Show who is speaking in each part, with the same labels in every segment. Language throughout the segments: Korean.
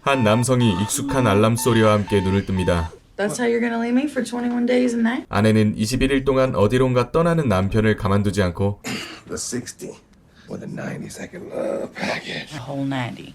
Speaker 1: 한 남성이 익숙한 알람 소리와 함께 눈을 뜹니다.
Speaker 2: That's how you're gonna leave me for 21 days and nights?
Speaker 1: 아내는 21일 동안 어디론가 떠나는 남편을 가만두지 않고
Speaker 3: The 60 with a 90-second love package.
Speaker 2: A whole 90.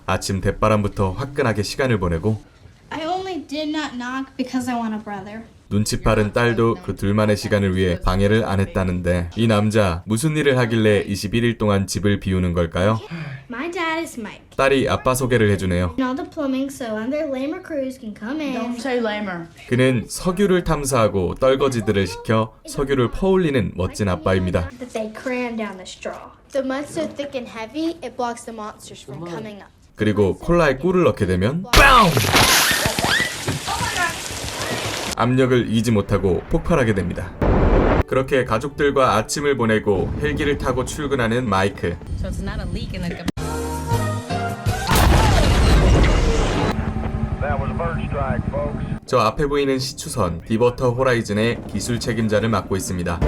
Speaker 1: 아침 대바람부터 화끈하게 시간을 보내고
Speaker 4: I only did not knock because I want a brother.
Speaker 1: 눈치 빠른 딸도 그 둘만의 시간을 위해 방해를 안 했다는데 이 남자 무슨 일을 하길래 21일 동안 집을 비우는 걸까요?
Speaker 4: My dad is Mike.
Speaker 1: 딸이 아빠 소개를 해주네요.
Speaker 4: And all the plumbing so other lamer crews can come in.
Speaker 2: Don't say lamer.
Speaker 1: 그는 석유를 탐사하고 떨거지들을 시켜 석유를 퍼올리는 멋진 아빠입니다.
Speaker 4: That they cram down the straw. The mud's so thick and heavy, it blocks the monsters from coming up.
Speaker 1: 그리고 콜라에 꿀을 넣게 되면 압력을 이지 못하고 폭발하게 됩니다. 그렇게 가족들과 아침을 보내고 헬기를 타고 출근하는 마이크.
Speaker 5: So it's not a leak in the
Speaker 6: That was a bird strike, folks.
Speaker 1: 저 앞에 보이는 시추선 디버터 호라이즌의 기술 책임자를 맡고 있습니다.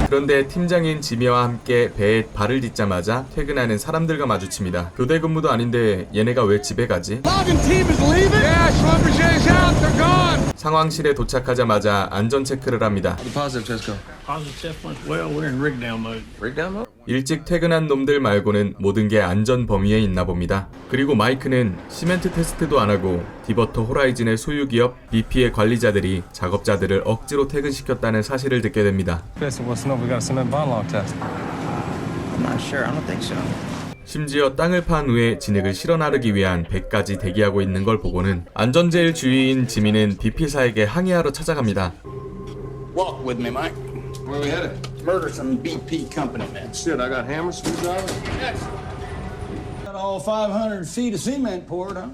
Speaker 1: 그런데 팀장인 지미와 함께 배에 발을 딛자마자 퇴근하는 사람들과 마주칩니다. 교대 근무도 아닌데 얘네가 왜 집에 가지? 상황실에 도착하자마자 안전 체크를 합니다.
Speaker 3: Positive test go.
Speaker 6: Positive check went well. We're in rig down mode.
Speaker 3: Rig down mode?
Speaker 1: 일찍 퇴근한 놈들 말고는 모든 게 안전 범위에 있나 봅니다. 그리고 마이크는 시멘트 테스트도 안 하고 디버터 호라이즌의 소유 기업 BP의 관리자들이 작업자들을 억지로 퇴근시켰다는 사실을 듣게 됩니다.
Speaker 7: What's up? We got a cement bond log test.
Speaker 8: I'm not sure. I don't think so.
Speaker 1: 심지어 땅을 판 후에 진흙을 실어 나르기 위한 배까지 대기하고 있는 걸 보고는 안전제일 주의인 지미는 BP사에게 항의하러 찾아갑니다.
Speaker 8: Walk with me, Mike.
Speaker 3: Where we headed?
Speaker 8: Murder some BP company man.
Speaker 3: Shit, I got hammer screwdriver.
Speaker 8: Got all 500 feet of cement poured, huh?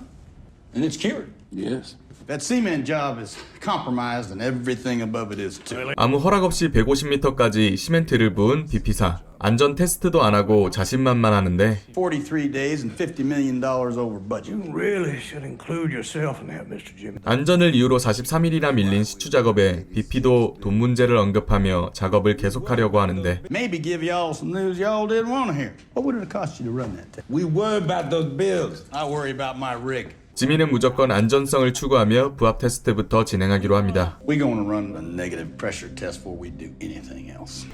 Speaker 8: And it's cured.
Speaker 3: Yes.
Speaker 8: That cement job is compromised and everything above it is too.
Speaker 1: 아무 허락 없이 150m까지 시멘트를 부은 BP사. 안전 테스트도 안 하고 자신만만하는데
Speaker 8: 43 days and $50 million over budget.
Speaker 6: You really should include yourself in that, Mr. Jimmy.
Speaker 1: 안전을 이유로 43일이나 밀린 시추 작업에 BP도 돈 문제를 언급하며 작업을 계속하려고 하는데
Speaker 8: Maybe give y'all some news y'all didn't want to hear. What would it cost you to run that thing?
Speaker 9: We worry about those bills.
Speaker 8: I worry about my rig.
Speaker 1: 지미는 무조건 안전성을 추구하며 부합 테스트부터 진행하기로 합니다.
Speaker 8: We're going to run a negative pressure test before we do anything else.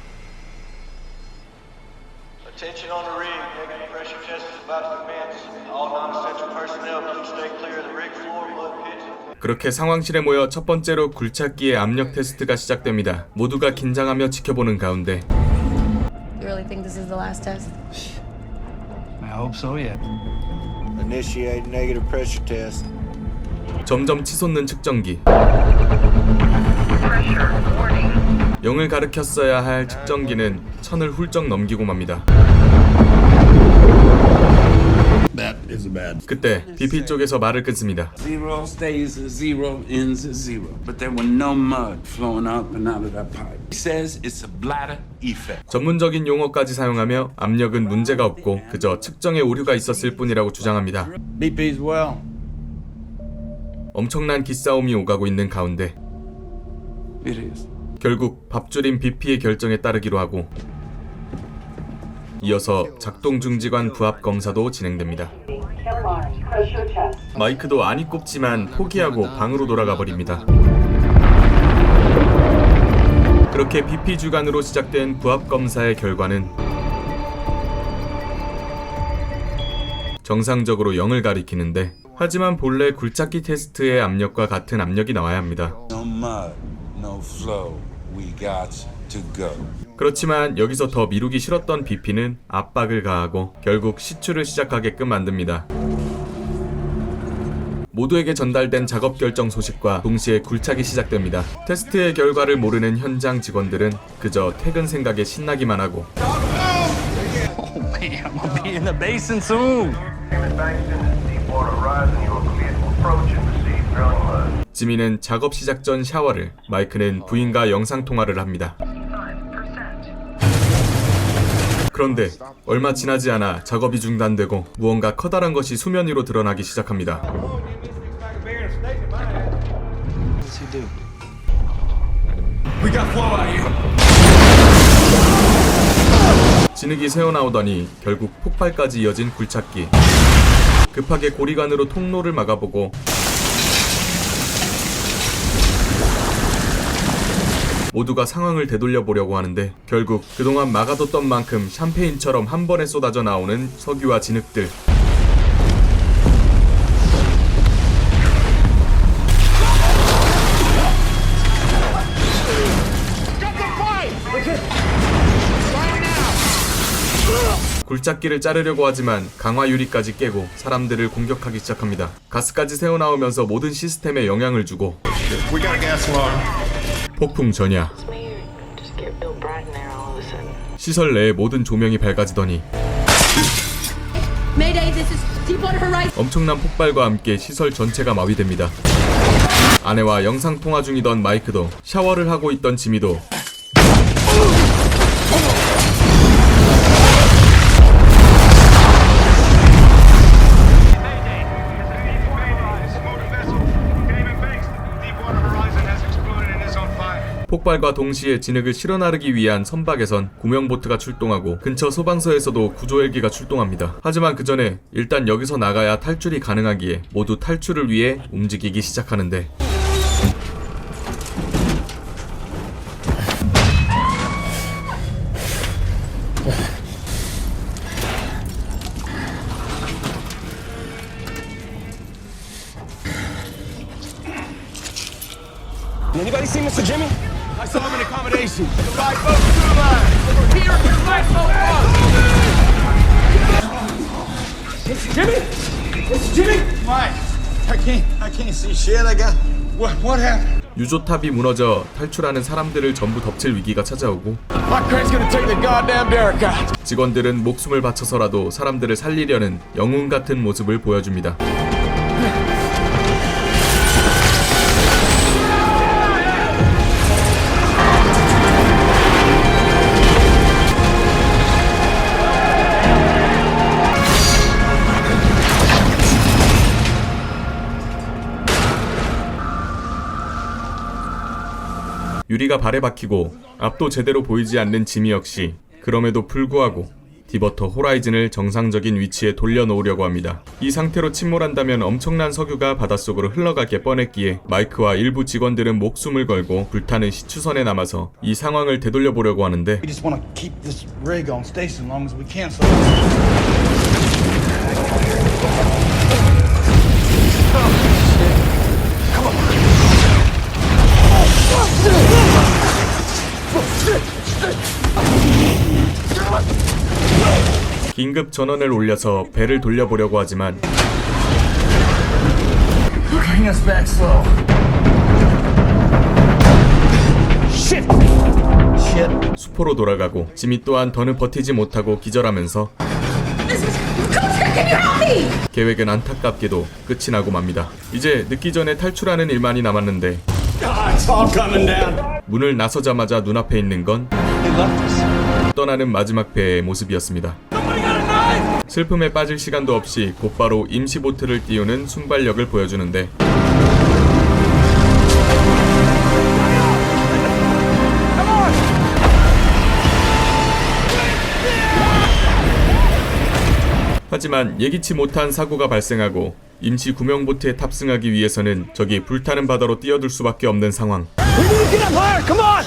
Speaker 6: Attention on the rig. Negative pressure test is about to commence. All non-essential personnel please stay clear of the rig floor, mud pits.
Speaker 1: 그렇게 상황실에 모여 첫 번째로 굴착기의 압력 테스트가 시작됩니다. 모두가 긴장하며 지켜보는 가운데
Speaker 5: You really think this is the last test?
Speaker 6: I hope so, yeah.
Speaker 9: Initiate negative pressure test.
Speaker 1: 점점 치솟는 측정기. 0을 가리켰어야 할 측정기는 1000을 훌쩍 넘기고 맙니다.
Speaker 8: That is bad.
Speaker 1: 그때 BP 쪽에서 말을 끊습니다.
Speaker 9: Zero stays as zero, ends as zero. But there were no mud flowing up and out of that pipe. He says it's a bladder effect.
Speaker 1: 전문적인 용어까지 사용하며 압력은 문제가 없고 그저 측정에 오류가 있었을 뿐이라고 주장합니다.
Speaker 8: BP's well.
Speaker 1: 엄청난 기싸움이 오가고 있는 가운데
Speaker 9: It is.
Speaker 1: 결국 밥줄인 BP의 결정에 따르기로 하고 이어서 작동 중지관 부합 검사도 진행됩니다. 마이크도 안이 꼽지만 포기하고 방으로 돌아가 버립니다. 그렇게 BP 주관으로 시작된 부합 검사의 결과는 정상적으로 0을 가리키는데 하지만 본래 굴착기 테스트의 압력과 같은 압력이 나와야 합니다.
Speaker 9: No mud, no flow. We got to go.
Speaker 1: 그렇지만 여기서 더 미루기 싫었던 BP는 압박을 가하고 결국 시추를 시작하게끔 만듭니다. 모두에게 전달된 작업 결정 소식과 동시에 굴착이 시작됩니다. 테스트의 결과를 모르는 현장 직원들은 그저 퇴근 생각에 신나기만 하고 지미는 작업 시작 전 샤워를, 마이크는 부인과 영상통화를 합니다. 그런데 얼마 지나지 않아 작업이 중단되고 무언가 커다란 것이 수면 위로 드러나기 시작합니다.
Speaker 9: We got flow out here.
Speaker 1: 진흙이 새어나오더니 결국 폭발까지 이어진 굴착기. 급하게 고리관으로 통로를 막아보고 모두가 상황을 되돌려보려고 하는데 결국 그동안 막아뒀던 만큼 샴페인처럼 한 번에 쏟아져 나오는 석유와 진흙들. 굴착기를 자르려고 하지만 강화 유리까지 깨고 사람들을 공격하기 시작합니다. 가스까지 새어나오면서 모든 시스템에 영향을 주고 폭풍 전야. 시설 내의 모든 조명이 밝아지더니 엄청난 폭발과 함께 시설 전체가 마비됩니다. 아내와 영상통화 중이던 마이크도 샤워를 하고 있던 지미도 폭발과 동시에 진흙을 실어나르기 위한 선박에선 구명보트가 출동하고 근처 소방서에서도 구조헬기가 출동합니다. 하지만 그 전에 일단 여기서 나가야 탈출이 가능하기에 모두 탈출을 위해 움직이기 시작하는데
Speaker 3: Anybody see Mr. Jimmy?
Speaker 6: I saw him in accommodation. Lifeboat to the line. Over here, lifeboat
Speaker 8: Mr. Jimmy? Mr. Jimmy? Mike, I can't see shit. I got... What happened?
Speaker 1: 유조탑이 무너져 탈출하는 사람들을 전부 덮칠 위기가 찾아오고
Speaker 3: My crane's gonna take the goddamn derrick out.
Speaker 1: 직원들은 목숨을 바쳐서라도 사람들을 살리려는 영웅 같은 모습을 보여줍니다. 유리가 발에 박히고 앞도 제대로 보이지 않는 지미 역시 그럼에도 불구하고 디버터 호라이즌을 정상적인 위치에 돌려놓으려고 합니다. 이 상태로 침몰한다면 엄청난 석유가 바닷속으로 흘러가게 뻔했기에 마이크와 일부 직원들은 목숨을 걸고 불타는 시추선에 남아서 이 상황을 되돌려보려고 하는데
Speaker 8: We just want to keep this rig on station as long as we can. So...
Speaker 1: 긴급 전원을 올려서 배를 돌려보려고 하지만
Speaker 8: Bring us back slow. Shit.
Speaker 1: 수포로 돌아가고 지미 또한 더는 버티지 못하고 기절하면서 계획은 안타깝게도 끝이 나고 맙니다. 이제 늦기 전에 탈출하는 일만이 남았는데
Speaker 8: It's all coming down.
Speaker 1: 문을 나서자마자 눈앞에 있는 건 떠나는 마지막 배의 모습이었습니다. 슬픔에 빠질 시간도 없이 곧바로 임시보트를 띄우는 순발력을 보여주는데 하지만 예기치 못한 사고가 발생하고 임시 구명보트에 탑승하기 위해서는 저기 불타는 바다로 뛰어들 수밖에 없는 상황.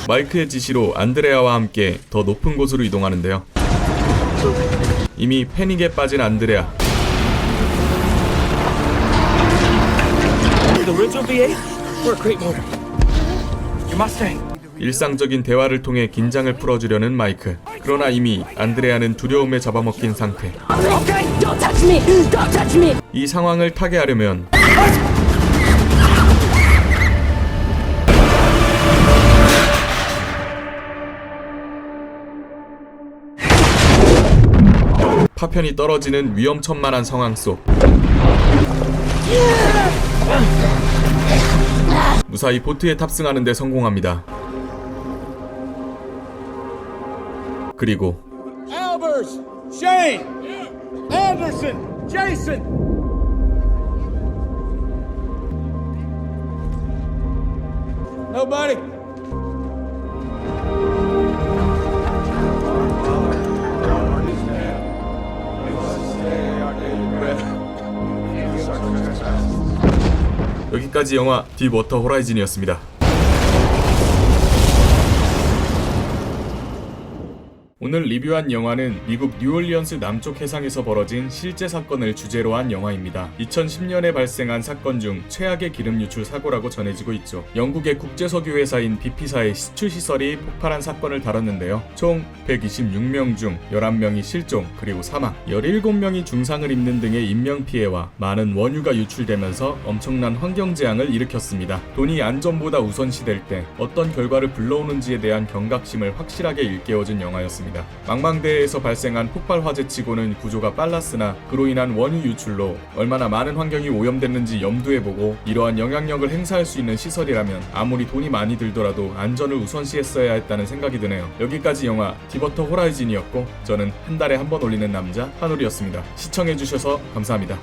Speaker 1: 마이크의 지시로 안드레아와 함께 더 높은 곳으로 이동하는데요. 이미 패닉에 빠진 안드레아. 일상적인 대화를 통해 긴장을 풀어주려는 마이크. 그러나 이미 안드레아는 두려움에 잡아먹힌 상태. 이 상황을 타개하려면 파편이 떨어지는 위험천만한 상황 속 무사히 보트에 탑승하는 데 성공합니다. 그리고
Speaker 8: Albers, Shane, Anderson, Jason. Nobody.
Speaker 1: 여기까지 영화 딥워터 호라이즌이었습니다. 오늘 리뷰한 영화는 미국 뉴올리언스 남쪽 해상에서 벌어진 실제 사건을 주제로 한 영화입니다. 2010년에 발생한 사건 중 최악의 기름 유출 사고라고 전해지고 있죠. 영국의 국제석유 회사인 BP사의 시추시설이 폭발한 사건을 다뤘는데요. 총 126명 중 11명이 실종 그리고 사망, 17명이 중상을 입는 등의 인명피해와 많은 원유가 유출되면서 엄청난 환경재앙을 일으켰습니다. 돈이 안전보다 우선시될 때 어떤 결과를 불러오는지에 대한 경각심을 확실하게 일깨워준 영화였습니다. 망망대해에서 발생한 폭발 화재치고는 구조가 빨랐으나 그로 인한 원유 유출로 얼마나 많은 환경이 오염됐는지 염두해보고 이러한 영향력을 행사할 수 있는 시설이라면 아무리 돈이 많이 들더라도 안전을 우선시했어야 했다는 생각이 드네요. 여기까지 영화 딥워터 호라이즌이었고 저는 한 달에 한 번 올리는 남자 한울이었습니다. 시청해주셔서 감사합니다.